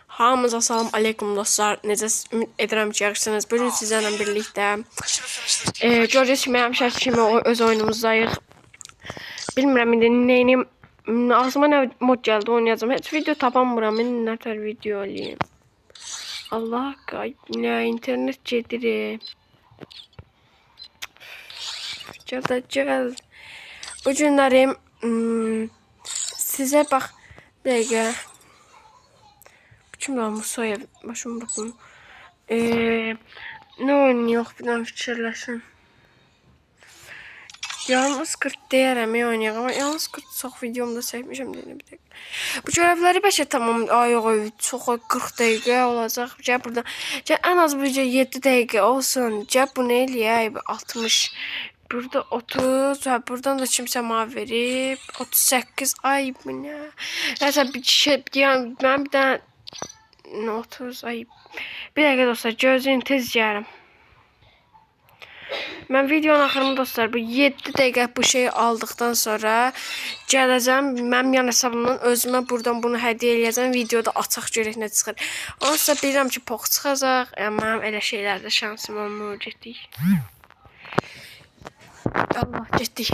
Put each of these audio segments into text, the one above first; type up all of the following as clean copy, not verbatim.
Hamınıza salam aleykum dostlar. Necəsiz? Ümid edirəm ki, yaxşısınız. Bugün sizlərlə birlikdə görəcəksiniz kimi həmişə kimi öz oyunumuzdayıq. Bilmirəm indi neyim. Ağzıma nə mod gəldi oynayacağım. Heç video tapamıram. Mən nə tər video eləyim. Allah nə internet gedir. Gəl. Bu günlərim sizə bax bir dəqiqə. Kimdir Musayev? Başım bakın. Ne oynuyor? Bir fikirləşin. Yalnız 40 deyərəm oynayaq ama yalnız 40 çox videomda çəkmişəm deyiləm bir dəqiqə. Bu görevləri bəlkə tamam ay çox 40 dəqiqə olacaq. Gəl buradan. Gəl ən az bir 7 dəqiqə olsun. Gəl bunu eləyək 60. Burada 30 və buradan da kimsə mənə verib 38 ay bu nə? Nəsə bir şey yəni mən bir dənə 30 ay. Bir dəqiqə dostlar, gözləyin tez gəlirəm. Mən videonun axırında dostlar bu 7 dəqiqə bu şeyi aldıqdan sonra gələcəm. Mənim yan hesabımdan özümə buradan bunu hədiyyə eləyəcəm. Videoda açıq görək nə çıxır. Onsa bilirəm ki, pox çıxacaq. Mənim elə şeylərdə şansım olmur. Getdik. Allah, getdik.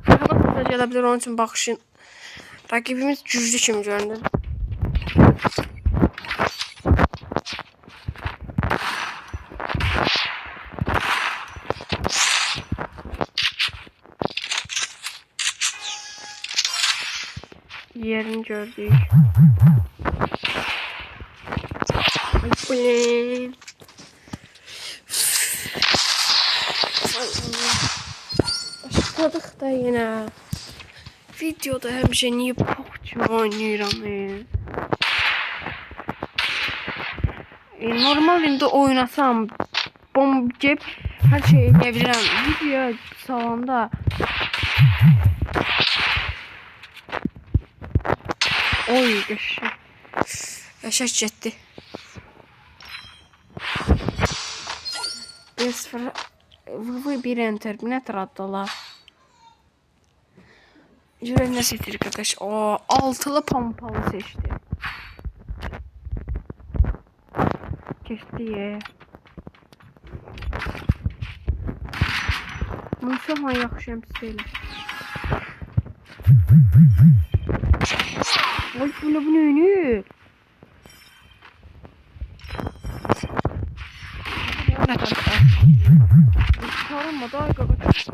Arxadan gələ bilər, onun üçün baxışın. Rakibimiz güclü kimi görünür. Yerini gördük. Ay, başladık da yine. Videoda həmişə niyə pox kimi oynayıram? Normal indi oynasam bomb gəlib hər şey eləyə bilirəm. Video salanda oy qəşəng. Qəşəng getdi. 1-0 bir enter. Bu nə tər addalar? Görək nə seçirik arkadaş. O, altılı pompalı seçdi. Keçdi. Muşama yaxşı həmsə elə. Oy, bu neyini? Sarılma da ay qaqaç.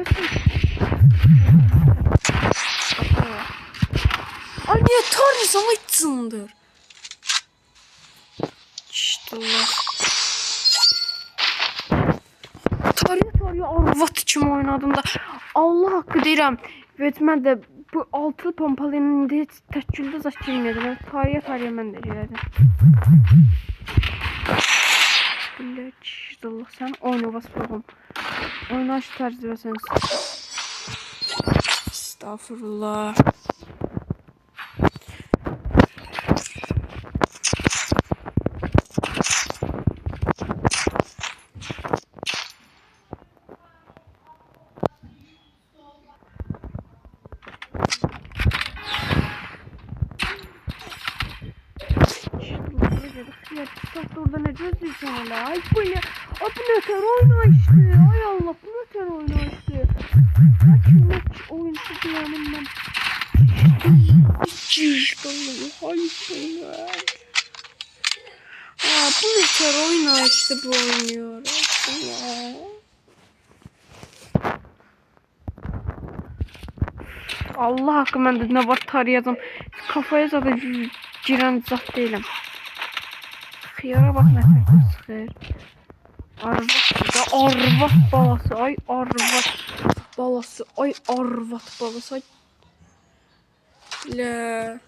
Ay niye tarih açsındır? İşte Allah. Tarih arvat kimi oynadım da. Allah haqqı deyirəm. Və mən də bu altılı pompalının indi heç təkildə zət girməyəcəm. Tarih mən də girəcəm. Allah sen oyna basıyorum. Oynaş tarzı ve sensin. Estağfurullah. Orada ne gözlüyorsun hala? Ay bu ne? Ay bu ne ter oynayıştı? Ay Allah bu ne ter oynayıştı? Kaç oyuncu diyelim ben. İşte ay bu ne? Aa bu ne ter oynayıştı bu oynuyor. Ay Allah hakkı ben de ne var tarayacağım. Kafaya zaten giren zat değilim. Xiyara bak nə tər sıxır. Arvat balası, ay arvat balası, ay arvat balası, ay. Lə.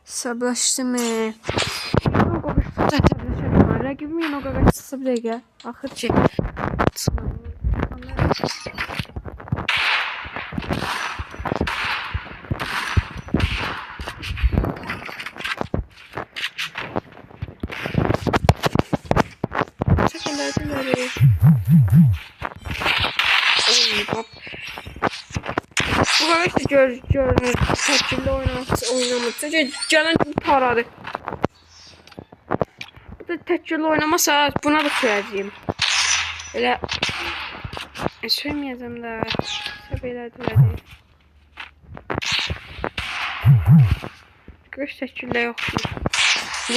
Səbləşdi mi? Rakibim yine o kadar çıksa bile gel. Ahır çek. Bu qardaş da görünür təkilli oynamışsa gələn paradır. Bu da təkilli oynamasa buna da söyləyəcəyim. Elə söyməyəcəm də səbəylər deyil. Qardaş təkilli yoxdur.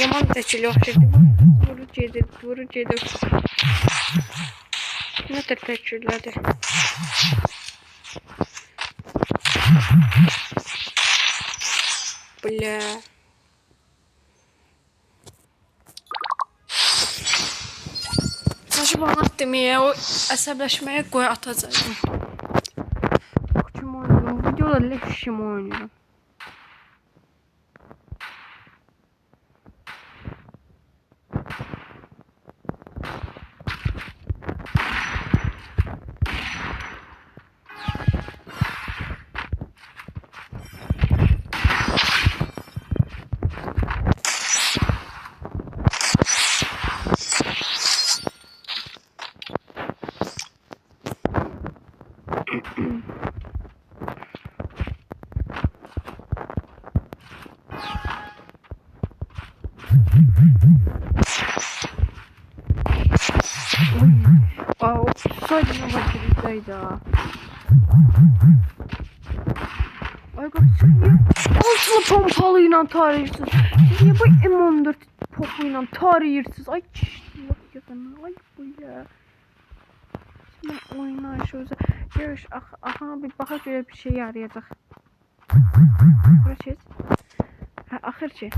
Yaman təkilli yoxdur. Vurur gedir. Ne tür təkillədir. Bля. Saçı bana demeye o əsəbləşməyə qoy atacağım. Kim oynuyorum? Videoda leşim oynuyorum. Sadece bakırızdaydı ha. Ay sen niye altılı pompalıyla tarayırsınız? Niye bu M14 popuyla tarayırsınız? Ay çişlik yakın. Ay bu ya. Şimdi oynayışıyoruz. Görüş aha bir baka göre bir şey yarayacak. Burası. Ha ahır şey.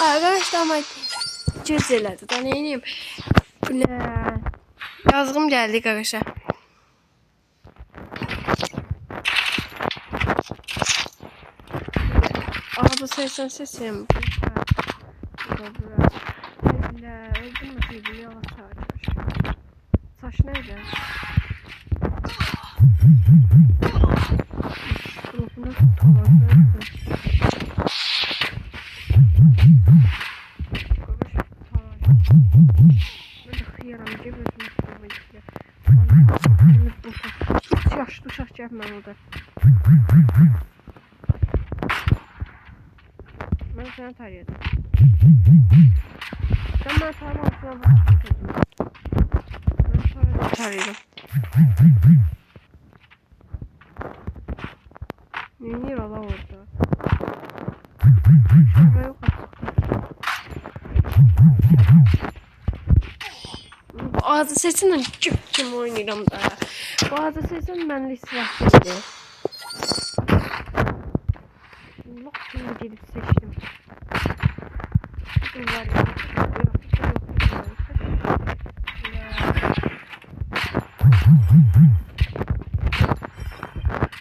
Arkadaşlar ama cüzeledi da neyim? Yazgım geldi arkadaşlar. Arada sesim. Öldüm nasıl biliyor saç nerede? Bunu tutamazsın. Yaşlı gəlmən orada. Mən sənə tarıyordum. Sən mən tarımamışına baxmışsın. Mən tarıyordum. Neynir ala orada? Şurada yok Bu ağzı sesinlə kim oynayıram da. Bu ağzı sesin mənli silahlıdır. Bak şimdi gelip seçtim. Bunlar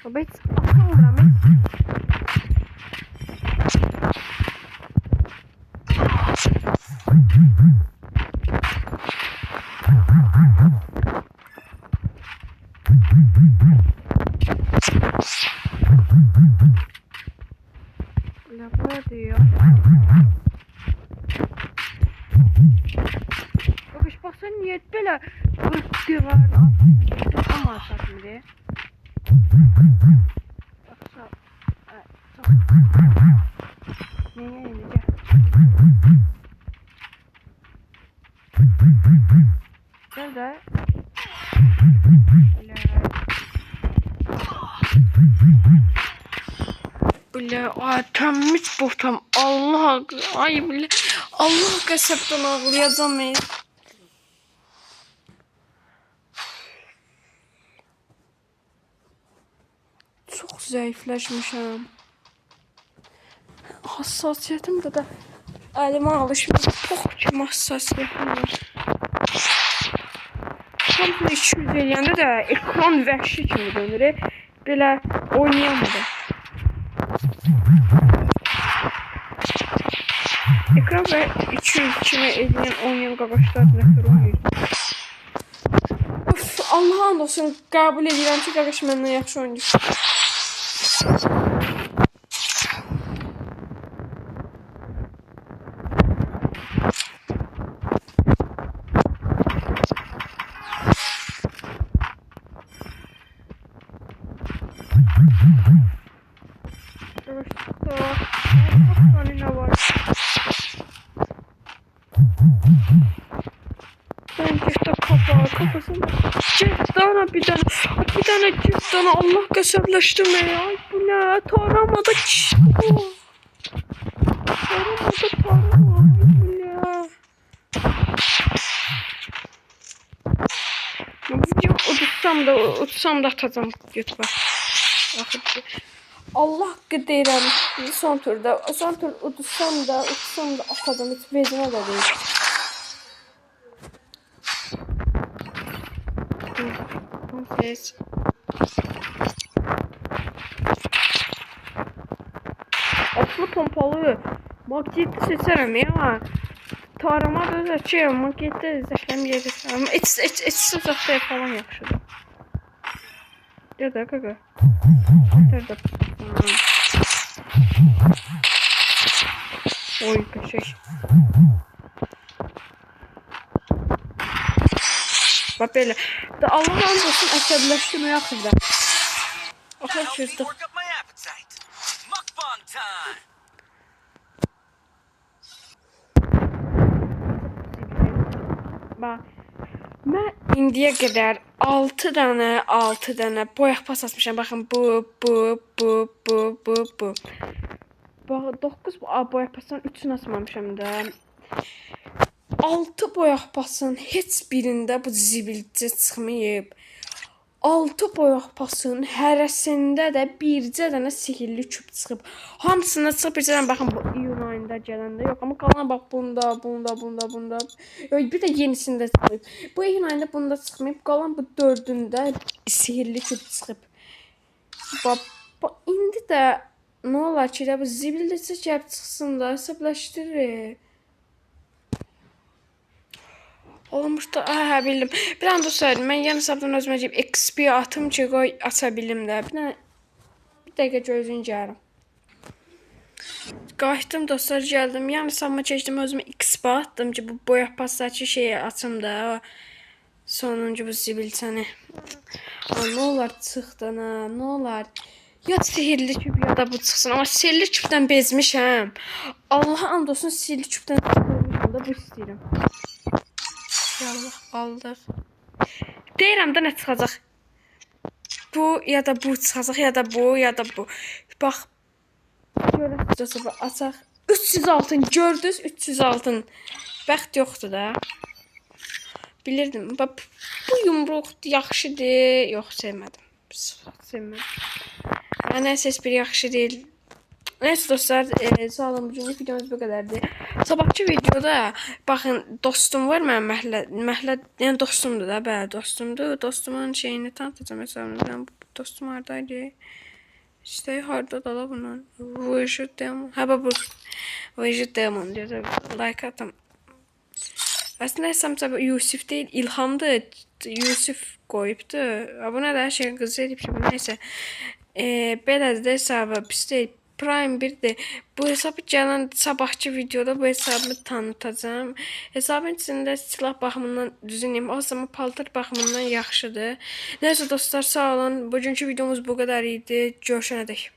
Robert, Robert. Ne diyor? Bak sen niyet böyle diyorlar. Ama şimdi. Neye ineceğim? Nerede? Bile temiz bohtam Allah ay bile Allah kasaptan ağlayacağım ya. Çok zayıflaşmışım. Hassasiyetim de elime alışmış. Çok kim hassasiyetim var. Tam 200 eləyəndə də ekran vəhşi kimi dönür. Belə oynayamadım. Ekran ve 200 kimi eləyən oynayan qaqaşlar nəfər oynayır. Of, Allah'ın olsun qəbul edirəm ki, qaqaş məndən yaxşı oynayır. Dana Allah qəsəbləşdirmə ya. Bu nə? Taramada kişi bu. Taramada tarama. Bu nə? Video utsam da atacağım YouTube'a. Allah haqqı deyirəm. Son tur utsam da atacağım. Heç vecimə də deyil. Ses. Atlı pompalı. Magnetli seçərəm ya. Tarama da açıyorum. Magnetli zəhləm yedir. Heç uzaqda falan yaxşıdır. Ya da qaqa. Nerede? Oy kaşık. Bak böyle. Da Allah'ın olsun əsəbləşdirmə axırda. Axır çözdük. Bax. Mən indiyə qədər 6 dənə boyaq pas atmışam. Baxın bu. Bax 9 boyaq pasdan 3'ünü atmamışam da. 6 boyaq pasın heç birində bu zibilcə çıxmayıb. 6 boyaq pasın hərəsində də bircə dənə sihirli küp çıxıb. Hamısında çıxıb bircə dənə baxın bu iyun ayında gələndə yox. Amma qalan bax bunda. Yox, bir də yenisində çıxıb. Bu iyun ayında bunda çıxmayıb. Qalan bu 4'ündə sihirli küp çıxıb. Bax indi də nə olar ki, bu zibilcə gəlib çıxsın da hesablaşdırır. Olmuş da, bildim. Bir anda söyledim. Ben yan hesabdan özüme deyip XP atım ki, qoy açabildim də. Bir dəqiqə gözləyəcəm. Qayıtdım dostlar, gəldim. Yan hesabıma keçdim, özümə XP attım ki, bu boyaq pasdakı şeyi açım da. Sonuncu bu zibilçəni. Nə olar çıxdan ha, nə olar. Ya sihirli küp ya da bu çıxsın. Amma sihirli küpdən bezmişəm. Allaha and olsun sihirli küpdən bezmişəm da bu istəyirəm. Allah aldıq. Deyirəm də nə çıxacaq. Bu ya da bu çıxacaq ya da bu ya da bu. Bax. Görəcəksiniz açaq. 300 altın gördünüz, 300 altın. Bəxt yoxdur da. Bilirdim. Bax bu yumruq yaxşıdır. Yox, sevmədim. Sevmədim. Nəysə heç bir yaxşı deyil. Neyse dostlar, sağ olun, bugünkü videomuz bu kadardı. Sabahçı videoda bakın dostum var mənim məhlə yəni dostumdur da, bəli dostumdur. Dostumun şeyini tanıtacağım hesabını. Dostum hardaydı? İşte harda da bunun. Vujud Demon. Ha bu. Vujud Demon diyor. Like atım. Aslında hesabımda Yusuf değil, İlham'dı. Yusuf koyupdu. Abone de her şeyin kızı edip şey. Neyse. Belə də hesabı pis deyil. Prime 1'de bu hesabı gələn sabahçı videoda bu hesabı tanıtacağım. Hesabın içində silah baxımından düzünüm, o zaman paltar baxımından yaxşıdır. Neyse dostlar, sağ olun. Bugünkü videomuz bu qədər idi. Görüşənədək.